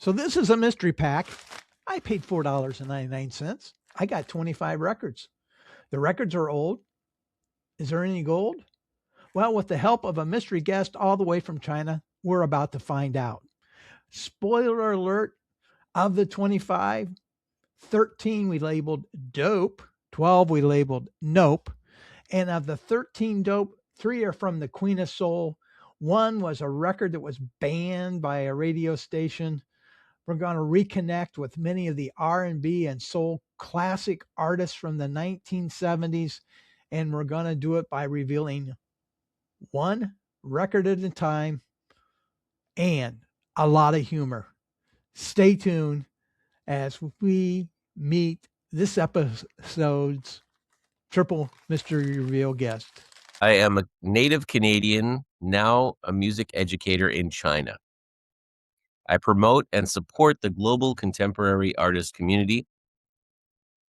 So this is a mystery pack. I paid $4.99. I got 25 records. The records are old. Is there any gold? Well, with the help of a mystery guest all the way from China, we're about to find out. Spoiler alert, of the 25, 13 we labeled dope, 12 we labeled nope. And of the 13 dope, 3 are from the Queen of Soul. 1 was a record that was banned by a radio station. We're going to reconnect with many of the R&B and soul classic artists from the 1970s. And we're going to do it by revealing 1 record at a time and a lot of humor. Stay tuned as we meet this episode's Triple Mystery Reveal guest. I am a native Canadian, now a music educator in China. I promote and support the global contemporary artist community,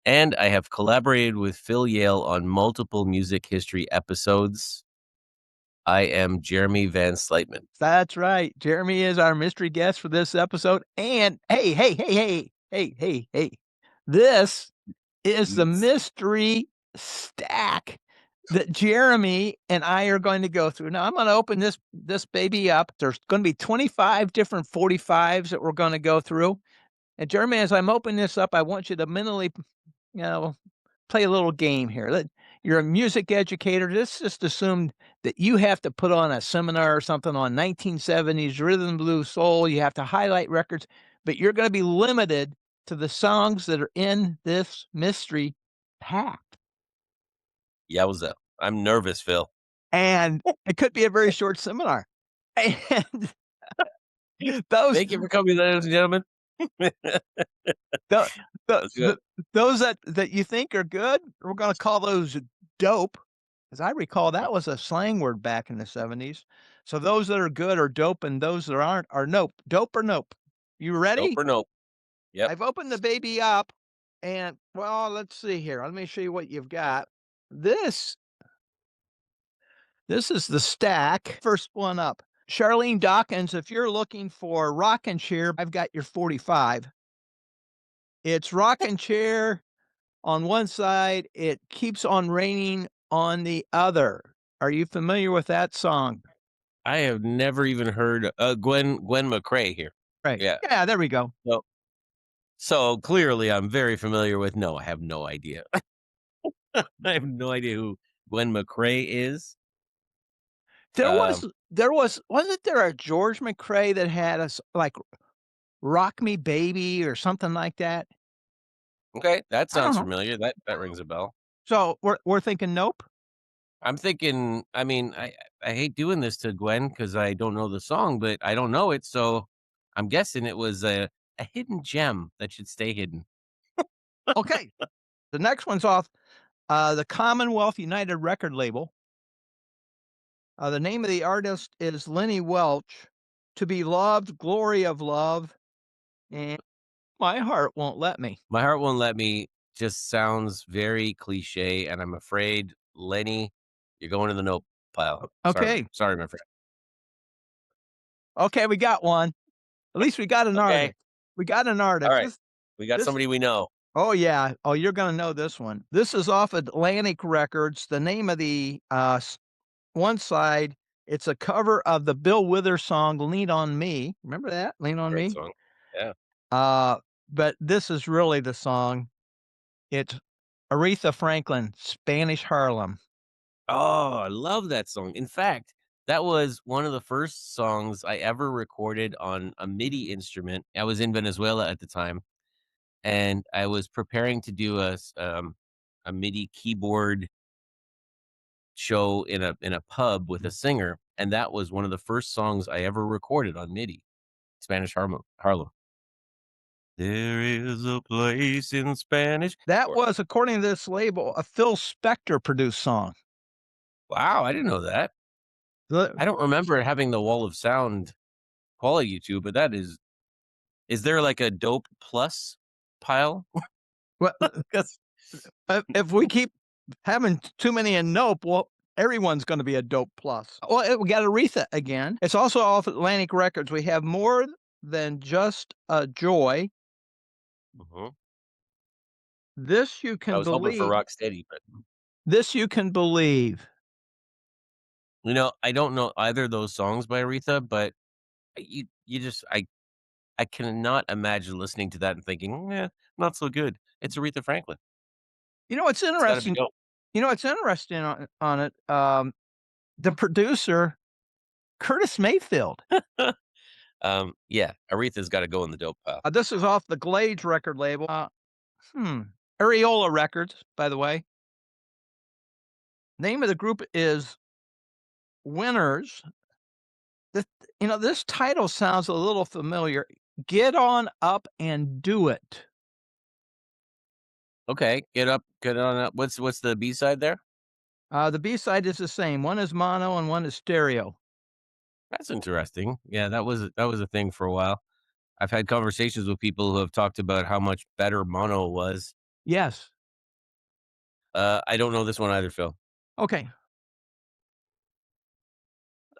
and I have collaborated with Phil Yale on multiple music history episodes. I am Jeremy Van Sluytman. That's right. Jeremy is our mystery guest for this episode. And hey. This is the mystery stack that Jeremy and I are going to go through. Now I'm going to open this baby up. There's going to be 25 different 45s that we're going to go through. And Jeremy, as I'm opening this up, I want you to mentally, play a little game here. You're a music educator. Let's just assume that you have to put on a seminar or something on 1970s rhythm, blues, soul. You have to highlight records, but you're going to be limited to the songs that are in this mystery pack. Yowza. I'm nervous, Phil. And it could be a very short seminar. And those. Thank you for coming, ladies and gentlemen. Those that you think are good, we're going to call those dope. As I recall, that was a slang word back in the 70s. So those that are good are dope, and those that aren't are nope. Dope or nope. You ready? Dope or nope. Yep. I've opened the baby up, and, well, let's see here. Let me show you what you've got. This is the stack. First one up. Charlene Dawkins, if you're looking for Rockin' Chair, I've got your 45. It's Rockin' Chair on one side. It Keeps on Raining on the other. Are you familiar with that song? I have never even heard Gwen McCrae here. Right. Yeah. Yeah, there we go. So clearly I'm very familiar with. No, I have no idea. I have no idea who Gwen McCrae is. Wasn't there a George McCrae that had us like Rock Me Baby or something like that? Okay, that sounds familiar. That rings a bell. So we're thinking nope. I'm thinking, I mean, I hate doing this to Gwen because I don't know the song, but I don't know it. So I'm guessing it was a hidden gem that should stay hidden. Okay. The next one's off the Commonwealth United record label. The name of the artist is Lenny Welch. To Be Loved, Glory of Love, and My Heart Won't Let Me. My Heart Won't Let Me just sounds very cliche, and I'm afraid, Lenny, you're going to the nope pile. Okay. Sorry, my friend. Okay, we got one. At least we got an artist. We got an artist. All right. We got somebody we know. Oh, yeah. Oh, you're going to know this one. This is off Atlantic Records. The name of the one side, it's a cover of the Bill Withers song, Lean on Me. Remember that? Lean on Me? Song. Yeah. But this is really the song. It's Aretha Franklin, Spanish Harlem. Oh, I love that song. In fact, that was one of the first songs I ever recorded on a MIDI instrument. I was in Venezuela at the time, and I was preparing to do a MIDI keyboard show in a pub with a singer, and that was one of the first songs I ever recorded on MIDI, Spanish Harlem. There is a place in Spanish. That was, according to this label, a Phil Spector produced song. Wow, I didn't know that. I don't remember having the wall of sound quality to, but that is there like a dope plus pile? Well, if we keep having too many in nope, well, everyone's going to be a dope plus. Well, we got Aretha again. It's also off Atlantic Records. We have More Than Just a Joy. Mhm. This You I Can was hoping for Believe. Rocksteady, but This You Can Believe. I don't know either of those songs by Aretha, but you just I cannot imagine listening to that and thinking, not so good. It's Aretha Franklin. You know what's It's gotta be interesting? dope. You know what's interesting on it? The producer, Curtis Mayfield. Yeah, Aretha's gotta go in the dope pile. This is off the Glades record label. Areola Records, by the way. Name of the group is Winners. This title sounds a little familiar. Get On Up and Do It. Okay, get on up. What's the B-side there? The B-side is the same. One is mono and one is stereo. That's interesting. Yeah, that was a thing for a while. I've had conversations with people who have talked about how much better mono was. Yes. I don't know this one either, Phil. Okay.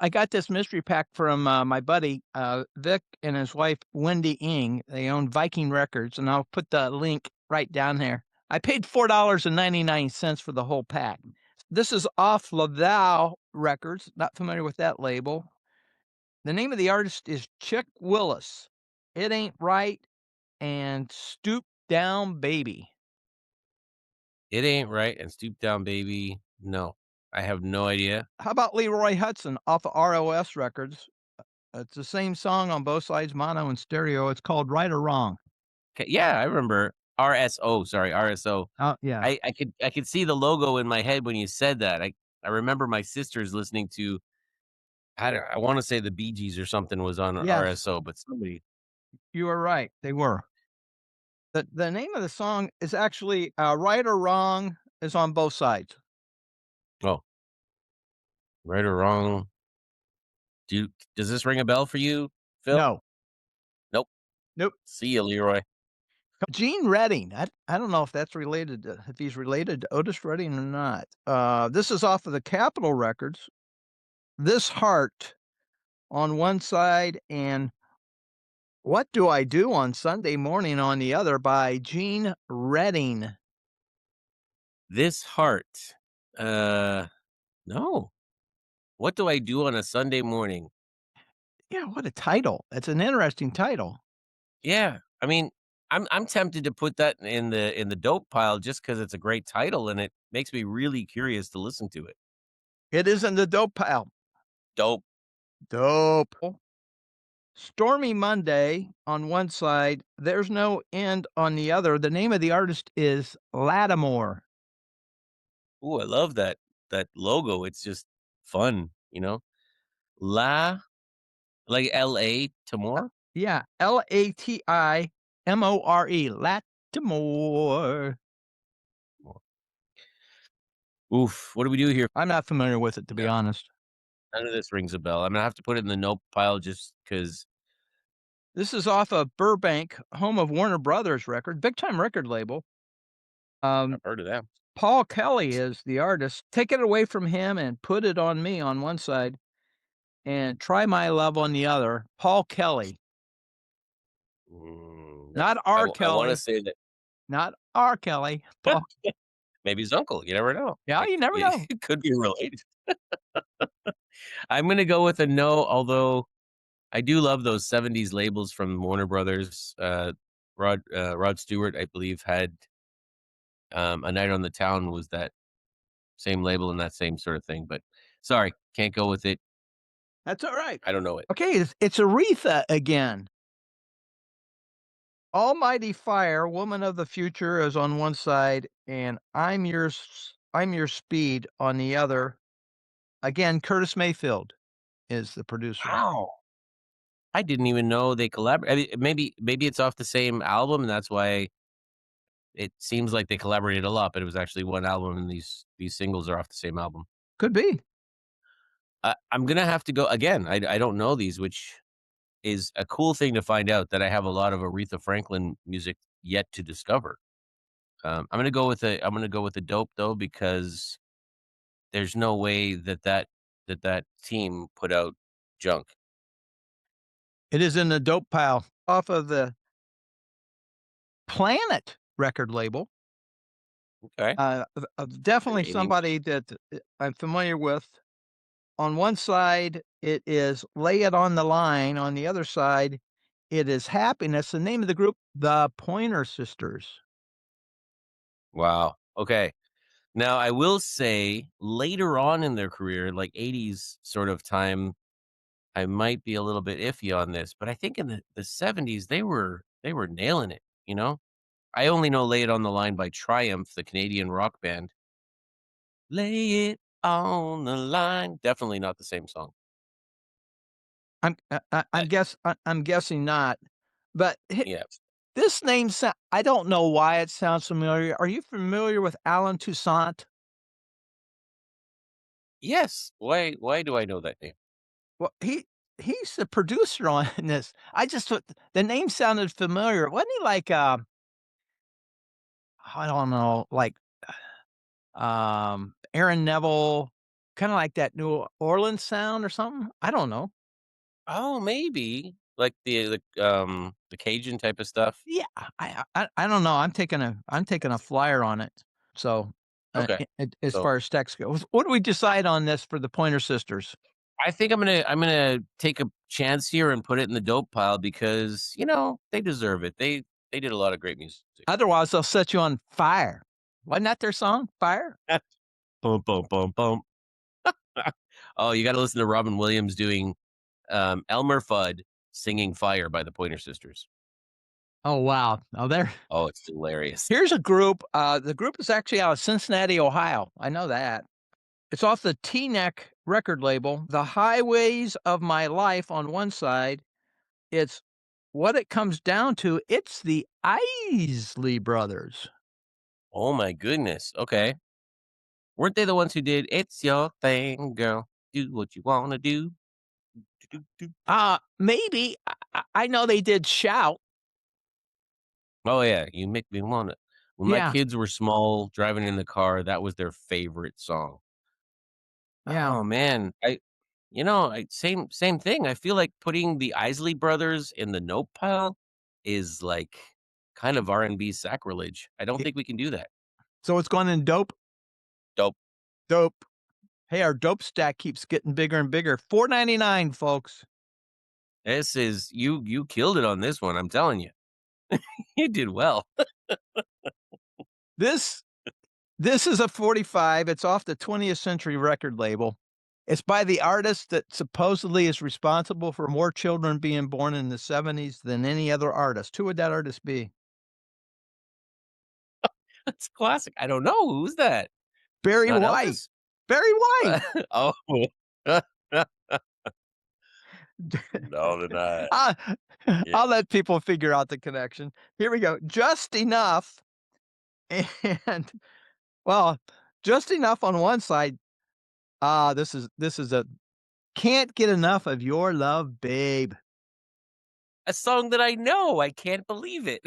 I got this mystery pack from my buddy Vic and his wife Wendy Ing. They own Viking Records, and I'll put the link right down there. I paid $4.99 for the whole pack. This is off Laval Records. Not familiar with that label. The name of the artist is Chick Willis. It Ain't Right and Stoop Down Baby. It Ain't Right and Stoop Down Baby. No, I have no idea. How about Leroy Hutson off of ROS Records? It's the same song on both sides, mono and stereo. It's called Right or Wrong. Okay, yeah, I remember RSO. Sorry, RSO. Oh, yeah. I could see the logo in my head when you said that. I remember my sisters listening to. I want to say the Bee Gees or something was on Yes. RSO, but somebody. You were right. They were. The name of the song is actually Right or Wrong is on both sides. Oh, right or wrong. Does this ring a bell for you, Phil? No. Nope. Nope. See you, Leroy. Gene Redding. I don't know if that's related to, if he's related to Otis Redding or not. This is off of the Capitol Records. This Heart on one side and What Do I Do on Sunday Morning on the other by Gene Redding. This Heart. No. What do I do on a Sunday morning? Yeah, what a title. That's an interesting title. Yeah, I mean, I'm tempted to put that in the dope pile just because it's a great title and it makes me really curious to listen to it. It is in the dope pile. Dope. Dope. Stormy Monday on one side, There's No End on the other. The name of the artist is Latimore. Ooh, I love that logo. It's just fun, La, like L.A. Timore. Yeah, Latimore. Latimore. Oof, what do we do here? I'm not familiar with it, to be honest. None of this rings a bell. I'm gonna have to put it in the nope pile just because. This is off of Burbank, home of Warner Brothers record, big time record label. I've heard of that. Paul Kelly is the artist. Take it away from him and put it on me on one side and Try My Love on the other. Paul Kelly. Not R. I Kelly. want to say that Not R. Kelly. Paul. maybe his uncle. You never know. Yeah, you never know. It could be related. I'm gonna go with a no, although I do love those 70s labels from Warner Brothers. Rod Stewart, I believe, had A Night on the Town was that same label and that same sort of thing. But sorry, can't go with it. That's all right. I don't know it. Okay, it's Aretha again. Almighty Fire, Woman of the Future is on one side, and I'm Your Speed on the other. Again, Curtis Mayfield is the producer. Wow. I didn't even know they collaborated. Maybe it's off the same album, and that's why it seems like they collaborated a lot. But it was actually one album, and these singles are off the same album. Could be. I'm gonna have to go again. I don't know these, which is a cool thing to find out that I have a lot of Aretha Franklin music yet to discover. I'm gonna go with a dope though, because there's no way that team put out junk. It is in the dope pile off of the Planet record label. Okay. Definitely Canadian. somebody that I'm familiar with. On one side, it is Lay It on the Line. On the other side, it is Happiness. The name of the group, the Pointer Sisters. Wow. Okay. Now, I will say later on in their career, like 80s sort of time, I might be a little bit iffy on this, but I think in the 70s they were nailing it, you know? I only know Lay It on the Line by Triumph, the Canadian rock band. Lay it on the line. Definitely not the same song. I'm guessing not, but Yeah. this name I don't know why it sounds familiar. Are you familiar with Alan Toussaint? Yes. Why do I know that name? Well, he's the producer on this. I just thought the name sounded familiar. Wasn't he like I don't know, like Aaron Neville, kind of like that New Orleans sound or something? I don't know. Oh, maybe. Like the Cajun type of stuff. Yeah, I don't know. I'm taking a flyer on it. So, Okay. as So far as stacks goes, what do we decide on this for the Pointer Sisters? I think I'm gonna take a chance here and put it in the dope pile because, they deserve it. They did a lot of great music. Otherwise, they'll set you on fire. Wasn't that their song, Fire? Boom, boom, boom, boom. Oh, you gotta listen to Robin Williams doing Elmer Fudd singing Fire by the Pointer Sisters. Oh wow! Oh, there. Oh, it's hilarious. Here's a group. The group is actually out of Cincinnati, Ohio. I know that. It's off the T-Neck record label. The Highways of My Life on one side. It's what it comes down to. It's the Isley Brothers. Oh my goodness. Okay. Weren't they the ones who did It's Your Thing, Girl? Do what you wanna do. Do, do, do. Maybe. I know they did Shout. Oh yeah, you make me wanna. When my Yeah, kids were small, driving in the car, that was their favorite song. yeah. Oh man, same thing. I feel like putting the Isley Brothers in the note pile is like kind of R&B sacrilege. I don't It- think we can do that. so it's going in dope. Dope. Dope. Hey, our dope stack keeps getting bigger and bigger. $4.99, folks. This is you killed it on this one. I'm telling you, you did well. This is a 45. It's off the 20th Century record label. It's by the artist that supposedly is responsible for more children being born in the 70s than any other artist. Who would that artist be? It's classic. I don't know who's that. Barry Not White. Elvis. Barry White. Oh, no, they're not. Ah, Yeah. I'll let people figure out the connection. Here we go. Just enough. And well, just enough on one side. This is a can't get enough of your love, babe. A song that I know. I can't believe it.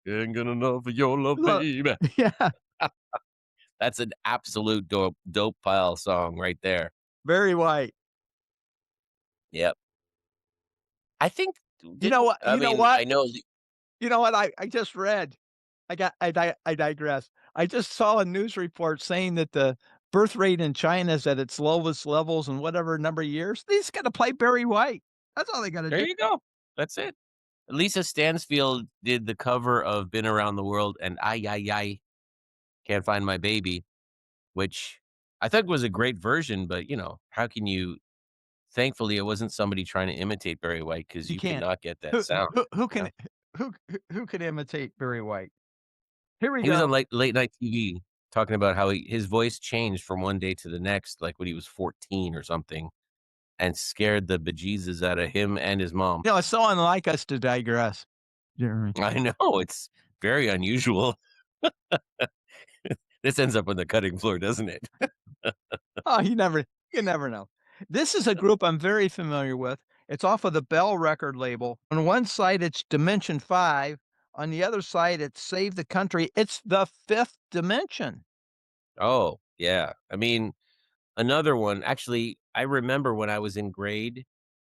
Can't get enough of your love, Look, baby. yeah, That's an absolute dope pile song right there. Barry White. Yep. I think You know what? I You know mean, what? I know You know what? I just read. I digress. I just saw a news report saying that the birth rate in China is at its lowest levels in whatever number of years. They just got to play Barry White. That's all they got to there do. you go. That's it. Lisa Stansfield did the cover of Been Around the World and I Can't Find My Baby, which I thought was a great version, but how can you thankfully it wasn't somebody trying to imitate Barry White because You you could can't. not get that Who sound. who you know? can who can imitate Barry White? Here we He was go. on late night TV talking about how his voice changed from one day to the next, like when he was 14 or something, and scared the bejesus out of him and his mom. It's so unlike us to digress, Jeremy. I know, it's very unusual. This ends up on the cutting floor, doesn't it? Oh, you never know. This is a group I'm very familiar with. It's off of the Bell record label. On one side, it's Dimension 5. On the other side, it's Save the Country. It's the Fifth Dimension. Oh, yeah. I mean, another one, actually, I remember when I was in grade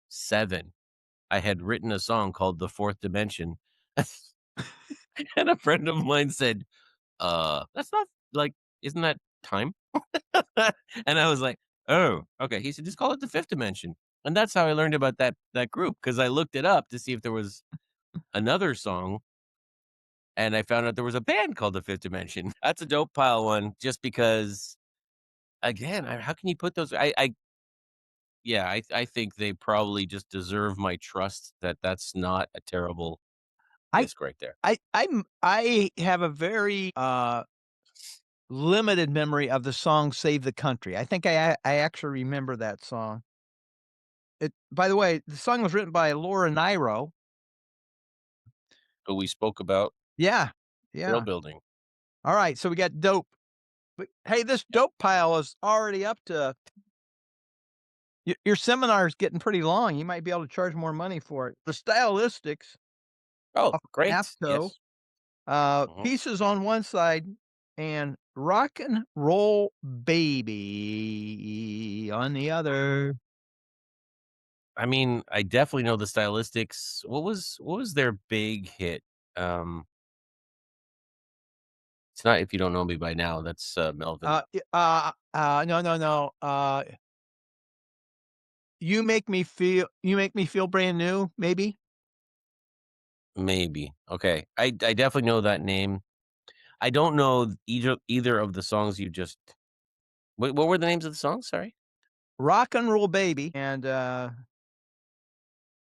7, I had written a song called The Fourth Dimension. And a friend of mine said, that's not like, isn't that time? And I was like, oh, okay. He said, just call it The Fifth Dimension. And that's how I learned about that group, because I looked it up to see if there was another song, and I found out there was a band called The Fifth Dimension. That's a dope pile one, just because, again, how can you put those? Yeah, I think they probably just deserve my trust that that's not a terrible I- disc right there. I have a very limited memory of the song "Save the Country." I think I actually remember that song. By the way, the song was written by Laura Nyro. Who we spoke about Yeah. World Building. All right, so we got dope. But hey, this dope pile is already up to your seminar is getting pretty long. You might be able to charge more money for it. The Stylistics, Oh, great. AFTO, Yes. Mhm. Pieces on one side, and Rockin' Roll Baby on the other. I mean, I definitely know the Stylistics. What was their big hit? It's not If You Don't Know Me By Now. That's Melvin. No. You make me feel brand new, maybe. Maybe. Okay. I definitely know that name. I don't know either of the songs you just. What were the names of the songs? Sorry. Rock and Roll Baby and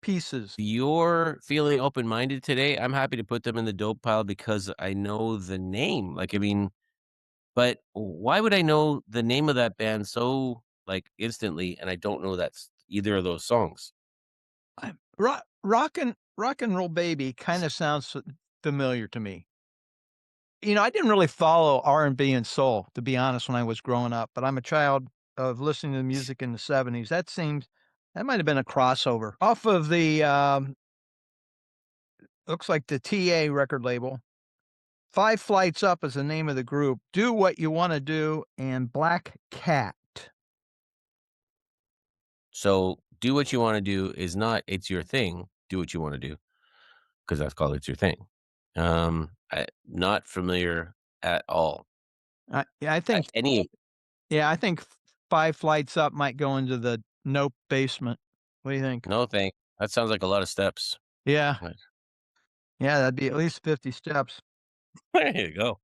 Pieces. You're feeling open-minded today. I'm happy to put them in the dope pile because I know the name. Like, I mean, but why would I know the name of that band so like instantly, and I don't know that's either of those songs? Rock and Roll Baby kind of sounds familiar to me. You know, I didn't really follow R&B and soul, to be honest, when I was growing up, but I'm a child of listening to music in the 70s. That might have been a crossover off of the looks like the TA record label. Five Flights Up is the name of the group. Do What You Want to Do and Black Cat. So Do What You Want to Do is not It's Your Thing. Do What You Want to Do, because that's called It's Your Thing. Not familiar at all. Yeah, I think I think Five Flights Up might go into the Nope basement. What do you think? No thing. That sounds like a lot of steps. Yeah. Right. Yeah, that'd be at least 50 steps. There you go.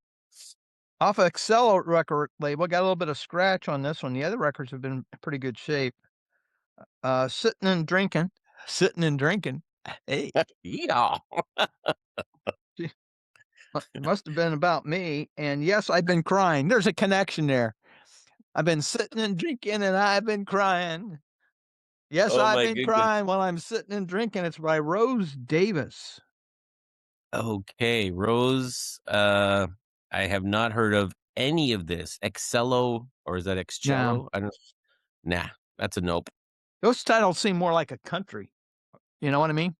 Off of Excello record label, got a little bit of scratch on this one. The other records have been in pretty good shape. Sitting and drinking. Hey, Yeah. it must have been about me. And yes, I've been crying. There's a connection there. I've been sitting and drinking and I've been crying. Yes, Oh I've my been goodness. crying while I'm sitting and drinking. It's by Rose Davis. Okay, Rose. I have not heard of any of this. Excello, or is that Excello? I don't. Nah, that's a nope. Those titles seem more like a country. You know what I mean?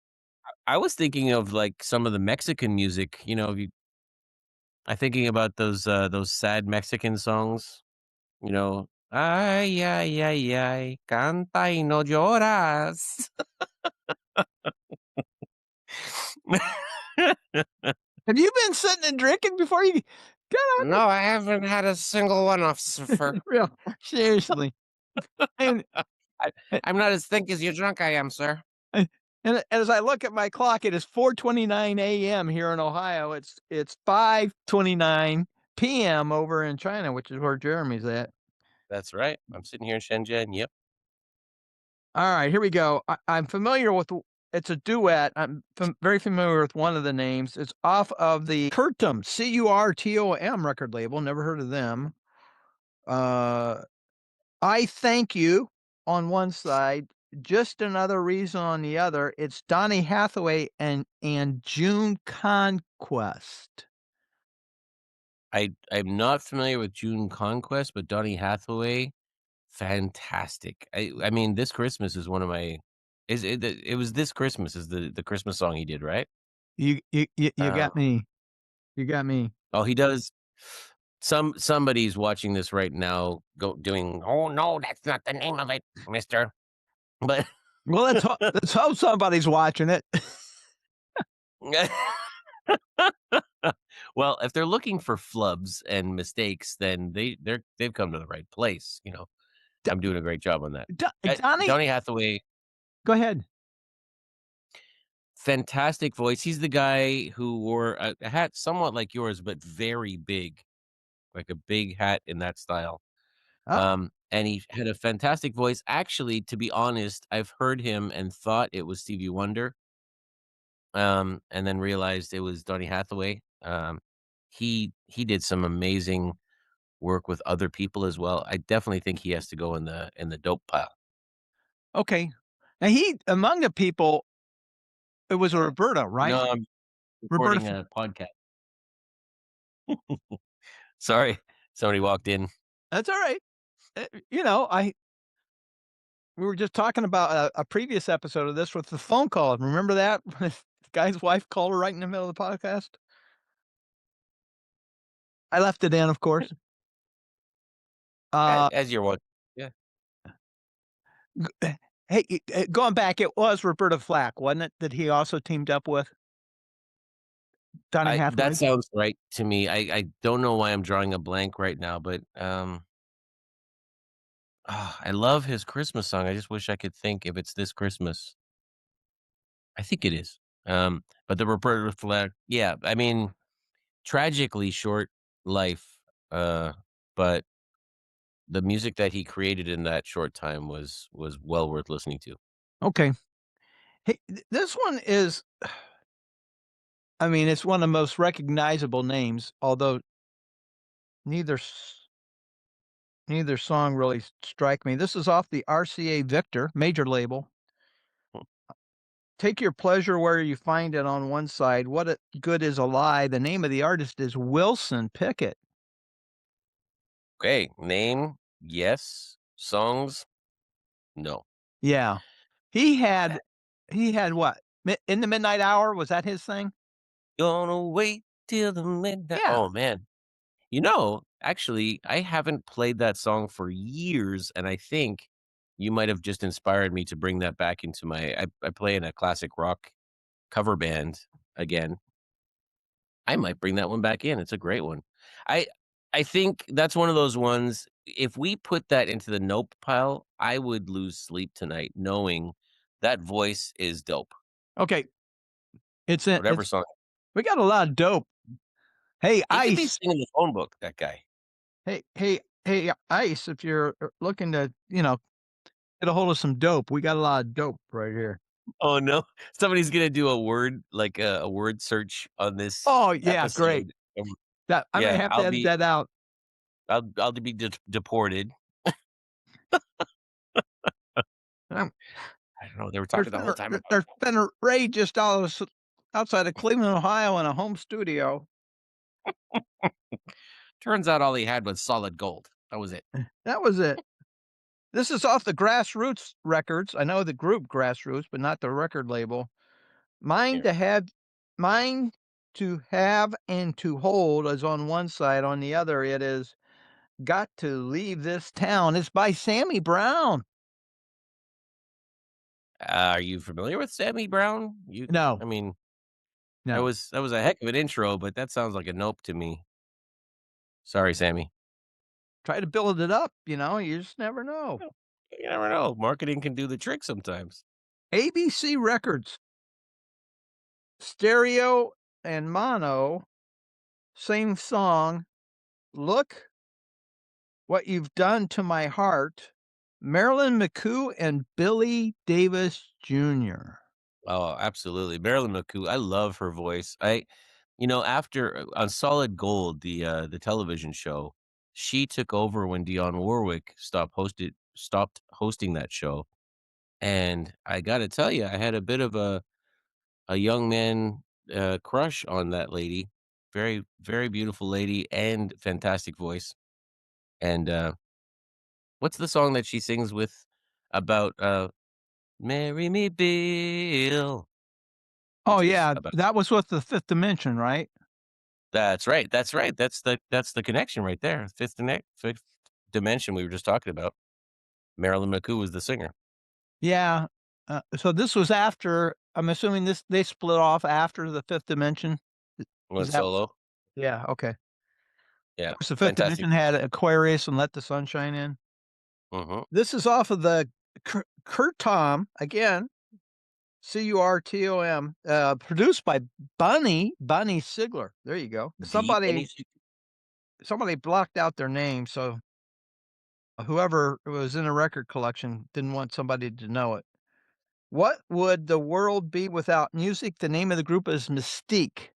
I was thinking of like some of the Mexican music. You know, I'm thinking about those sad Mexican songs. You know, ay ay ay ay, canta y no lloras. Have you been sitting and drinking before you got on? No, I haven't had a single one, officer. Real seriously. And I'm not as thick as you drunk I am, sir. And as I look at my clock, it is 4:29 a.m. here in Ohio. It's 5:29 p.m. over in China, which is where Jeremy's at. That's right. I'm sitting here in Shenzhen. Yep. All right, here we go. I'm familiar with. It's a duet. I'm very familiar with one of the names. It's off of the Curtom, Curtom record label. Never heard of them. I Thank You on one side, Just Another Reason on the other. It's Donny Hathaway and June Conquest. I'm not familiar with June Conquest, but Donny Hathaway, fantastic. I mean, This Christmas is one of my. It was This Christmas is the Christmas song he did, right? You got me. You got me. Oh, he does. Somebody's watching this right now, doing. Oh no, that's not the name of it, Mister. But Well, let's hope somebody's watching it. Well, if they're looking for flubs and mistakes, then they've come to the right place. I'm doing a great job on that. Donny, Donny Hathaway, go ahead. fantastic voice. He's the guy who wore a hat somewhat like yours, but very big, like a big hat in that style. And he had a fantastic voice. Actually, to be honest, I've heard him and thought it was Stevie Wonder, and then realized it was Donny Hathaway. He did some amazing work with other people as well. I definitely think he has to go in the dope pile. Okay. Now among the people, it was Roberta, right? No, I'm Roberta. recording a podcast. Sorry, somebody walked in. That's all right. We were just talking about a previous episode of this with the phone call. Remember that? The guy's wife called her right in the middle of the podcast. I left it in, of course. As you're watching. Yeah. Hey, going back, it was Roberta Flack, wasn't it, that he also teamed up with Donny Hathaway? That sounds right to me. I don't know why I'm drawing a blank right now, but I love his Christmas song. I just wish I could think if it's This Christmas. I think it is. But the Roberta Flack, yeah, I mean, tragically short life, but the music that he created in that short time was well worth listening to. Okay. Hey, this one is, I mean, it's one of the most recognizable names, although neither song really strike me. This is off the RCA Victor major label. Take Your Pleasure Where You Find It on one side. What Good Is a Lie. The name of the artist is Wilson Pickett. Okay, name, yes. Songs, no. Yeah. He had what? In the Midnight Hour, was that his thing? Gonna wait till the midnight. Yeah. Oh man. Actually, I haven't played that song for years, and I think you might have just inspired me to bring that back into I play in a classic rock cover band again. I might bring that one back in. It's a great one. I think that's one of those ones, if we put that into the nope pile, I would lose sleep tonight knowing that voice is dope. Okay. Whatever song. We got a lot of dope. Hey, He Ice. could be singing the phone book, that guy. Hey, Ice, if you're looking to, get a hold of some dope, we got a lot of dope right here. Oh no, somebody's gonna do a word a word search on this. Oh yeah, episode. great. I'm gonna have to edit that out. I'll be deported. I don't know. They were talking the whole time. There's been a raid just outside of Cleveland, Ohio, in a home studio. Turns out all he had was solid gold. That was it. That was it. This is off the Grassroots Records. I know the group Grassroots, but not the record label. Mine to Have and to Hold is on one side. On the other, it is Got to Leave This Town. It's by Sammy Brown. Are you familiar with Sammy Brown? No. I mean, no. That was a heck of an intro, but that sounds like a nope to me. Sorry, Sammy. Try to build it up, you just never know. You never know. Marketing can do the trick sometimes. ABC Records. Stereo and mono. Same song. Look What You've Done to My Heart. Marilyn McCoo and Billy Davis Jr. Oh, absolutely. Marilyn McCoo. I love her voice. After on Solid Gold, the television show, she took over when Dionne Warwick stopped hosting that show. And I got to tell you, I had a bit of a young man crush on that lady. Very, very beautiful lady and fantastic voice. And what's the song that she sings with about Marry Me, Bill? Oh yeah, that was with the Fifth Dimension, right? That's right. That's the connection right there. Fifth Dimension we were just talking about. Marilyn McCoo was the singer. Yeah. So this was after. I'm assuming they split off after the Fifth Dimension. Went solo. Yeah. Okay. Yeah. Of course, the Fifth Fantastic. Dimension had Aquarius and Let the Sunshine In. Mm-hmm. This is off of the Kurt Tom again. Curtom, produced by Bunny Sigler. There you go. Somebody blocked out their name, so whoever was in a record collection didn't want somebody to know it. What would the world be without music? The name of the group is Mystique.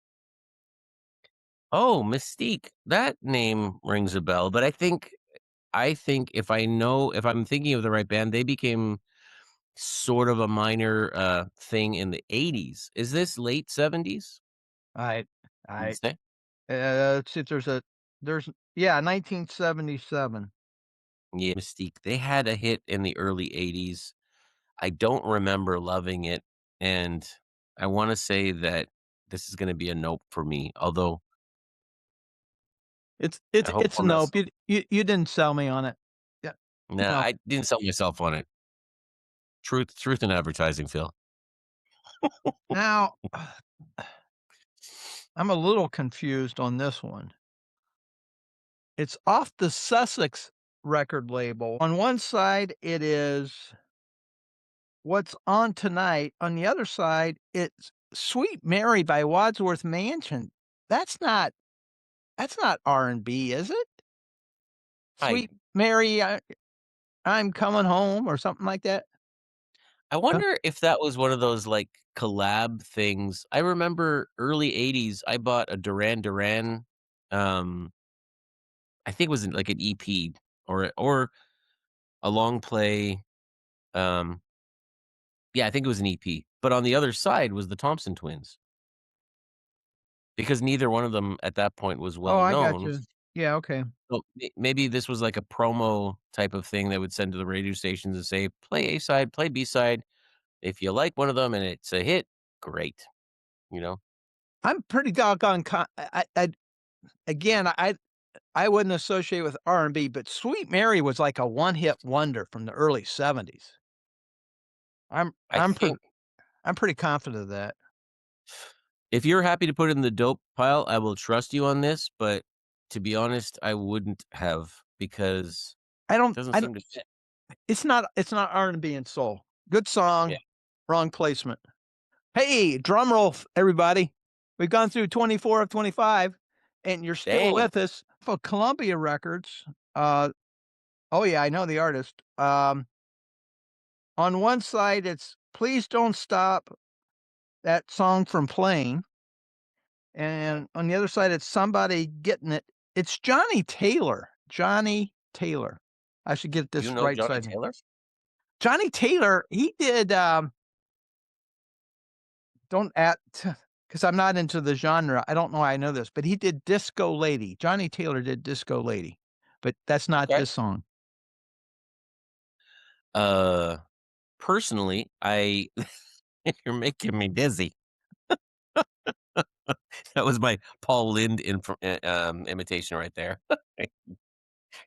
Oh, Mystique. That name rings a bell, but I think if I'm thinking of the right band, they became sort of a minor thing in the 80s. Is this late 70s? I Let's say? let's see if there's 1977. Yeah, Mystique. They had a hit in the early 80s. I don't remember loving it, and I want to say that this is going to be a nope for me. Although It's a a nope. You didn't sell me on it. Yeah. Nah, No. I didn't sell myself on it. Truth in advertising, Phil. Now I'm a little confused on this one. It's off the Sussex record label. On one side, it is What's On Tonight. On the other side, it's Sweet Mary by Wadsworth Mansion. That's not R&B, is it? Sweet Mary, I'm coming home or something like that. I wonder if that was one of those like collab things. I remember early 80s, I bought a Duran Duran, I think it was like an EP or a long play. Yeah, I think it was an EP. But on the other side was the Thompson Twins. Because neither one of them at that point was well I got known. you. Yeah, okay. So maybe this was like a promo type of thing that would send to the radio stations and say, play A side, play B side. If you like one of them and it's a hit, great. You know? I'm pretty doggone I wouldn't associate with R&B, but Sweet Mary was like a one-hit wonder from the early 70s. I'm pretty confident of that. If you're happy to put it in the dope pile, I will trust you on this, but to be honest, I wouldn't have because I it don't doesn't seem to fit. It's not R&B and soul. Good song, Yeah. wrong placement. Hey, drum roll, everybody. We've gone through 24 of 25, and you're still Dang. with us. For Columbia Records, oh yeah, I know the artist. On one side, it's Please Don't Stop, that song from Playing. And on the other side, it's Somebody Getting It. It's Johnnie Taylor. Johnnie Taylor. I should get this You know right Johnnie side. Taylor? Johnnie Taylor, he did, because I'm not into the genre. I don't know why I know this, but he did Disco Lady. Johnnie Taylor did Disco Lady, but that's not Okay. this song. Personally, you're making me dizzy. That was my Paul Lynde imitation right there.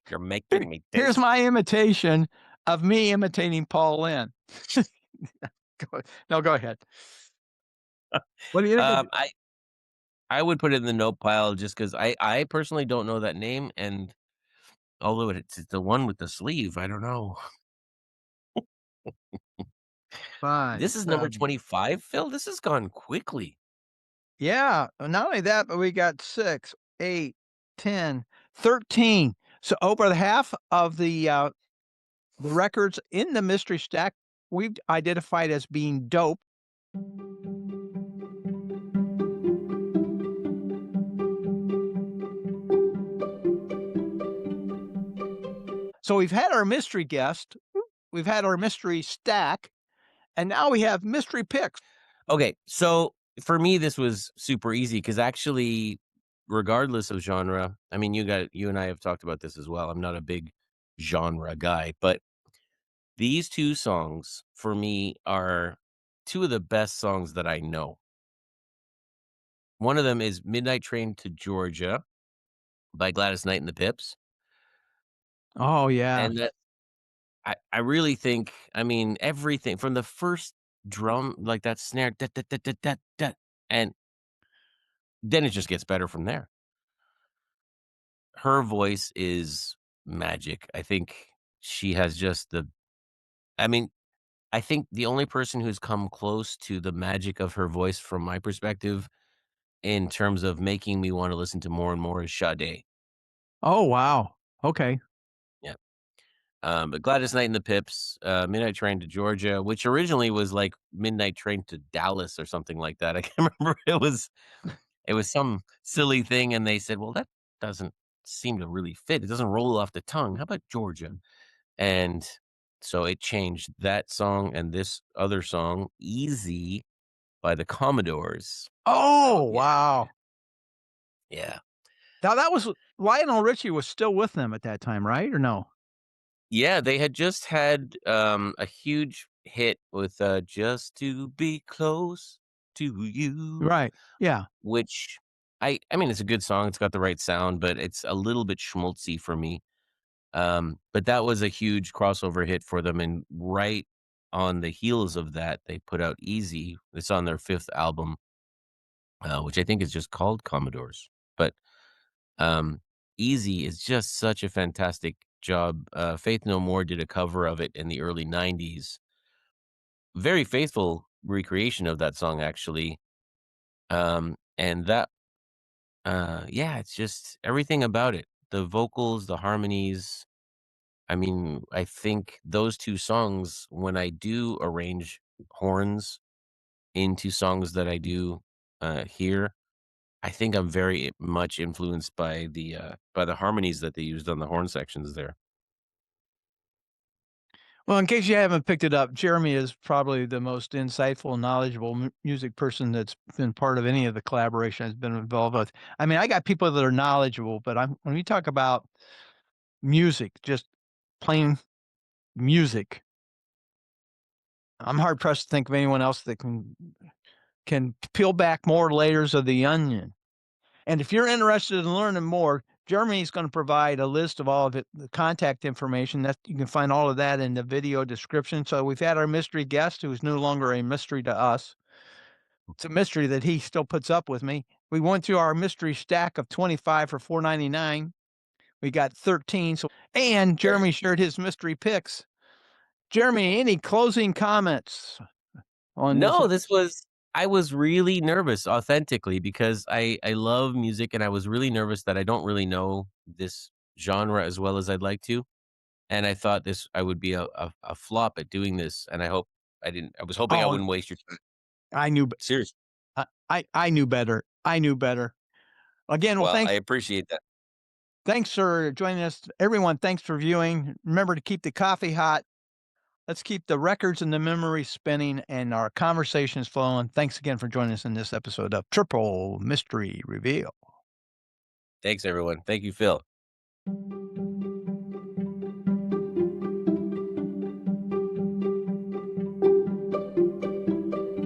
You're making me dizzy. Here's my imitation of me imitating Paul Lynde. Go ahead. What do you think? I would put it in the nope pile just because I personally don't know that name, and although it's the one with the sleeve, I don't know. This is number 25, Phil. This has gone quickly. Yeah, not only that, but we got 6, 8, 10, 13. So over half of the records in the mystery stack we've identified as being dope. So we've had our mystery guest, we've had our mystery stack, and now we have mystery picks. Okay, so for me, this was super easy because actually, regardless of genre, I mean, you and I have talked about this as well. I'm not a big genre guy, but these two songs for me are two of the best songs that I know. One of them is Midnight Train to Georgia by Gladys Knight and the Pips. Oh, yeah. And I really think, I mean, everything from the first drum, like that snare, da, da, da, da, da, da, and then it just gets better from there. Her voice is magic. I think she has just I mean, I think the only person who's come close to the magic of her voice from my perspective in terms of making me wanna listen to more and more is Sade. Oh, wow. Okay. Yeah. But Gladys Knight and the Pips, Midnight Train to Georgia, which originally was like Midnight Train to Dallas or something like that. I can't remember. It was some silly thing, and they said, "Well, that doesn't seem to really fit. It doesn't roll off the tongue. How about Georgia?" And so it changed that song and this other song, "Easy" by the Commodores. Oh, Yeah, wow. yeah. Now that was Lionel Richie was still with them at that time, right? Or no? Yeah, they had just had, a huge hit with, "Just to Be Close to You," Right. Yeah. which I mean, it's a good song, it's got the right sound, but it's a little bit schmaltzy for me. But that was a huge crossover hit for them, and right on the heels of that, they put out "Easy." It's on their 5th album, which I think is just called Commodores. But, um, "Easy" is just such a fantastic job. Faith No More did a cover of it in the early '90s. Very faithful recreation of that song, actually. And that, yeah, it's just everything about it. The vocals, the harmonies. I mean, I think those 2 songs, when I do arrange horns into songs that I do, hear, I think I'm very much influenced by the harmonies that they used on the horn sections there. Well, in case you haven't picked it up, Jeremy is probably the most insightful and knowledgeable music person that's been part of any of the collaboration I've been involved with. I mean, I got people that are knowledgeable, but when we talk about music, just plain music, I'm hard pressed to think of anyone else that can peel back more layers of the onion. And if you're interested in learning more, Jeremy's going to provide a list of all of it, the contact information. That you can find all of that in the video description. So we've had our mystery guest, who is no longer a mystery to us. It's a mystery that he still puts up with me. We went through our mystery stack of 25 for $4.99. We got 13. And Jeremy shared his mystery picks. Jeremy, any closing comments on this? No, I was really nervous authentically because I love music, and I was really nervous that I don't really know this genre as well as I'd like to. And I thought I would be a flop at doing this, and I was hoping I Oh, wouldn't waste your time. I knew. Seriously. I knew better. I knew better. Again, well, Well, thanks. I appreciate that. Thanks for joining us. Everyone, thanks for viewing. Remember to keep the coffee hot. Let's keep the records and the memory spinning and our conversations flowing. Thanks again for joining us in this episode of Triple Mystery Reveal. Thanks, everyone. Thank you, Phil.